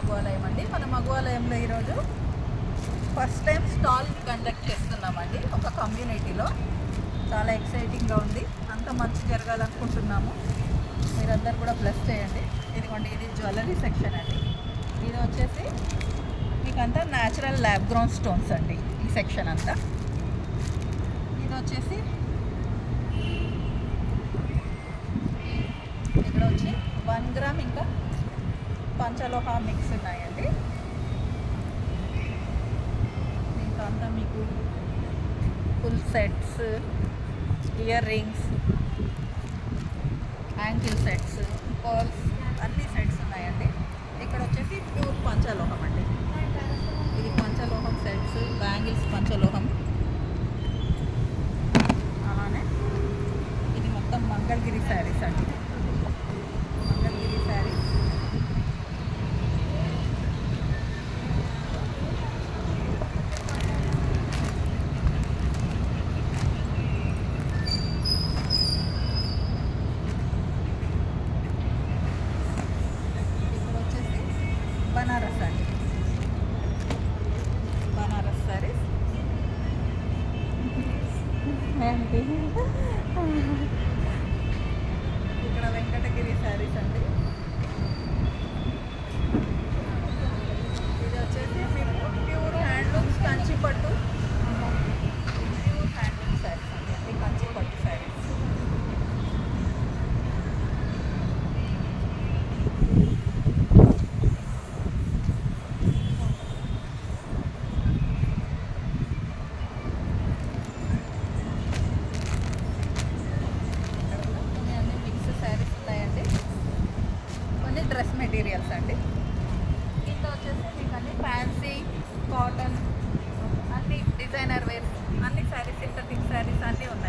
మగువాలయం అండి. మన మగువాలయంలో ఈరోజు ఫస్ట్ టైం స్టాల్ కండక్ట్ చేస్తున్నామండి ఒక కమ్యూనిటీలో. చాలా ఎక్సైటింగ్గా ఉంది. అంత మంచి జరగాలనుకుంటున్నాము. మీరందరూ కూడా ప్లస్ చేయండి. ఇదిగోండి, ఇది జ్యువెలరీ సెక్షన్ అండి. ఇది వచ్చేసి మీకంతా న్యాచురల్ ల్యాబ్ గ్రౌండ్ స్టోన్స్ అండి. ఈ సెక్షన్ అంతా ఇది వచ్చేసి ఇక్కడ వచ్చి 1 గ్రామ్ ఇంకా పంచలోహ మిక్స్ ఉన్నాయండి. ఇంకా అంతా మీకు full sets, ear rings, ankle sets, pearls అన్ని సెట్స్ ఉన్నాయండి. ఇక్కడ వచ్చేసి ప్యూర్ పంచలోహం అండి. ఇది పంచలోహం సెట్స్, బ్యాంగిల్స్ పంచలోహం. అలానే ఇది మొత్తం మంగళగిరి శారీస్ అండి. మంగళగిరి శారీస్ బనారస్ అండి. బనారస్ శారీస్ ఇక్కడ వెంకటగిరి శారీస్ అండి. ఇది వచ్చేసి మీకు ప్యూర్ హ్యాండ్లూమ్స్ కంచిపట్టు, ప్యూర్ హ్యాండ్లూమ్ శారీస్ అండి. అన్ని కంచిపట్టు శారీస్. డ్రెస్ మెటీరియల్స్ అండి. ఇంకా వచ్చేసి మీకు అన్ని ఫ్యాన్సీ, కాటన్, అన్ని డిజైనర్ వేర్స్, అన్ని శారీస్, సింథటిక్ శారీస్ అన్నీ ఉన్నాయి.